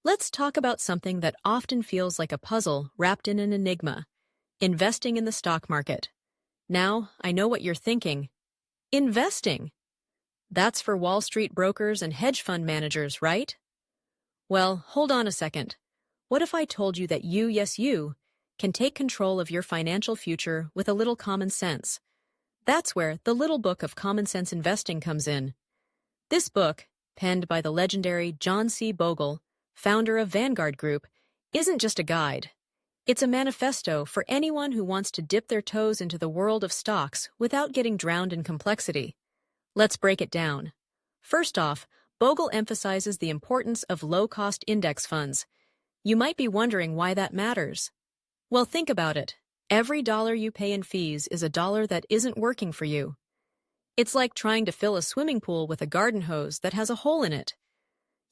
Let's talk about something that often feels like a puzzle wrapped in an enigma: investing in the stock market. Now, I know what you're thinking. Investing! That's for Wall Street brokers and hedge fund managers, right? Well, hold on a second. What if I told you that you, yes you, can take control of your financial future with a little common sense? That's where the Little Book of Common Sense Investing comes in. This book, penned by the legendary John C. Bogle, founder of Vanguard Group, isn't just a guide. It's a manifesto for anyone who wants to dip their toes into the world of stocks without getting drowned in complexity. Let's break it down. First off, Bogle emphasizes the importance of low-cost index funds. You might be wondering why that matters. Well, think about it. Every dollar you pay in fees is a dollar that isn't working for you. It's like trying to fill a swimming pool with a garden hose that has a hole in it.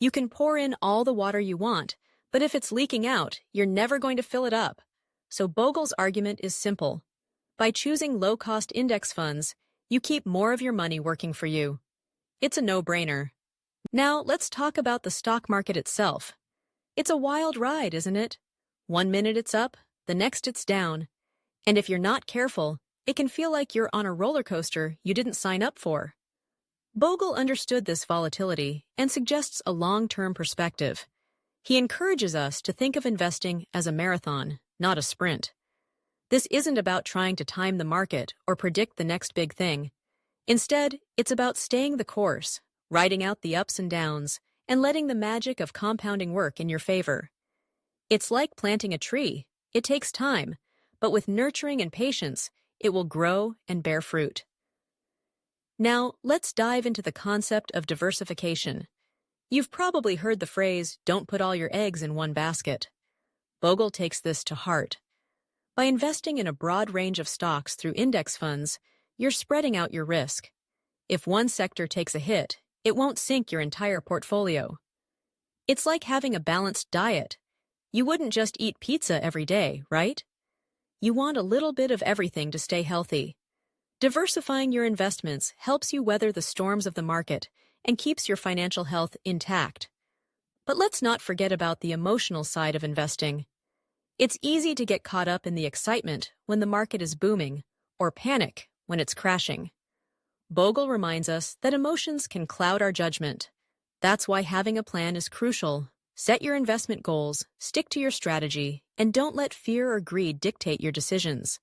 You can pour in all the water you want, but if it's leaking out, you're never going to fill it up. So Bogle's argument is simple. By choosing low-cost index funds, you keep more of your money working for you. It's a no-brainer. Now, let's talk about the stock market itself. It's a wild ride, isn't it? One minute it's up, the next it's down. And if you're not careful, it can feel like you're on a roller coaster you didn't sign up for. Bogle understood this volatility and suggests a long-term perspective. He encourages us to think of investing as a marathon, not a sprint. This isn't about trying to time the market or predict the next big thing. Instead, it's about staying the course, riding out the ups and downs, and letting the magic of compounding work in your favor. It's like planting a tree. It takes time, but with nurturing and patience, it will grow and bear fruit. Now, let's dive into the concept of diversification. You've probably heard the phrase, "Don't put all your eggs in one basket." Bogle takes this to heart. By investing in a broad range of stocks through index funds, you're spreading out your risk. If one sector takes a hit, it won't sink your entire portfolio. It's like having a balanced diet. You wouldn't just eat pizza every day, right? You want a little bit of everything to stay healthy. Diversifying your investments helps you weather the storms of the market and keeps your financial health intact. But let's not forget about the emotional side of investing. It's easy to get caught up in the excitement when the market is booming, or panic when it's crashing. Bogle reminds us that emotions can cloud our judgment. That's why having a plan is crucial. Set your investment goals, stick to your strategy, and don't let fear or greed dictate your decisions.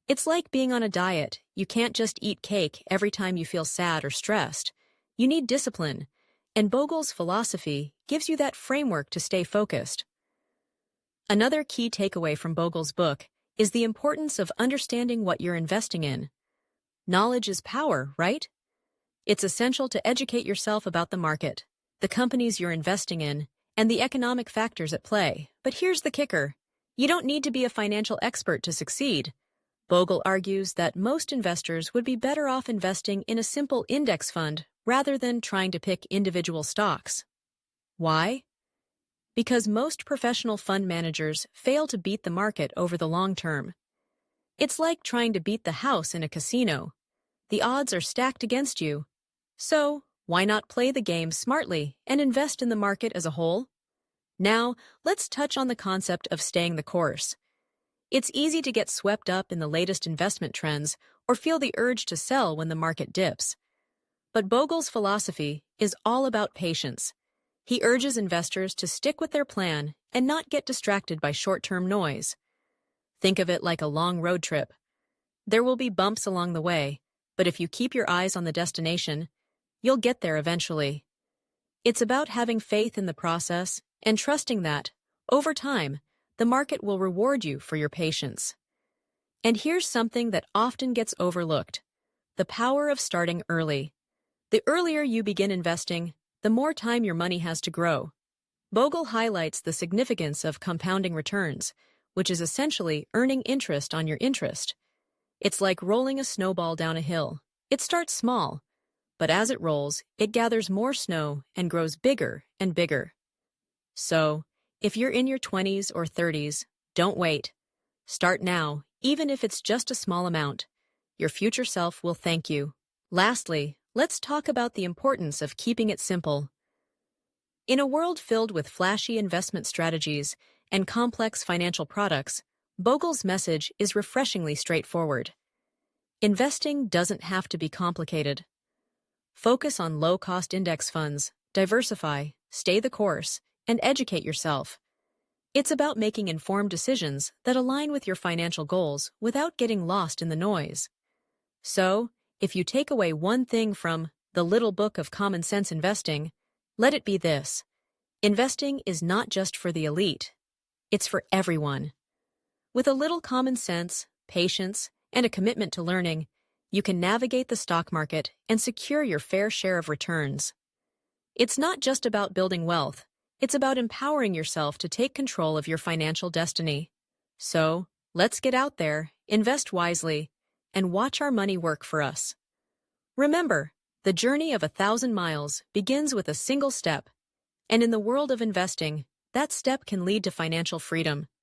It's like being on a diet. You can't just eat cake every time you feel sad or stressed. You need discipline, and Bogle's philosophy gives you that framework to stay focused. Another key takeaway from Bogle's book is the importance of understanding what you're investing in. Knowledge is power, right? It's essential to educate yourself about the market, the companies you're investing in, and the economic factors at play. But here's the kicker. You don't need to be a financial expert to succeed. Bogle argues that most investors would be better off investing in a simple index fund rather than trying to pick individual stocks. Why? Because most professional fund managers fail to beat the market over the long term. It's like trying to beat the house in a casino. The odds are stacked against you. So, why not play the game smartly and invest in the market as a whole? Now, let's touch on the concept of staying the course. It's easy to get swept up in the latest investment trends or feel the urge to sell when the market dips. But Bogle's philosophy is all about patience. He urges investors to stick with their plan and not get distracted by short-term noise. Think of it like a long road trip. There will be bumps along the way, but if you keep your eyes on the destination, you'll get there eventually. It's about having faith in the process and trusting that, over time, the market will reward you for your patience. And here's something that often gets overlooked: the power of starting early. The earlier you begin investing, the more time your money has to grow. Bogle highlights the significance of compounding returns, which is essentially earning interest on your interest. It's like rolling a snowball down a hill. It starts small, but as it rolls, it gathers more snow and grows bigger and bigger. So, if you're in your 20s or 30s, don't wait. Start now, even if it's just a small amount. Your future self will thank you. Lastly, let's talk about the importance of keeping it simple. In a world filled with flashy investment strategies and complex financial products, Bogle's message is refreshingly straightforward. Investing doesn't have to be complicated. Focus on low-cost index funds, diversify, stay the course, and educate yourself. It's about making informed decisions that align with your financial goals without getting lost in the noise. So, if you take away one thing from The Little Book of Common Sense Investing, let it be this: investing is not just for the elite, it's for everyone. With a little common sense, patience, and a commitment to learning, you can navigate the stock market and secure your fair share of returns. It's not just about building wealth, it's about empowering yourself to take control of your financial destiny. So, let's get out there, invest wisely, and watch our money work for us. Remember, the journey of 1,000 miles begins with a single step, and in the world of investing, that step can lead to financial freedom.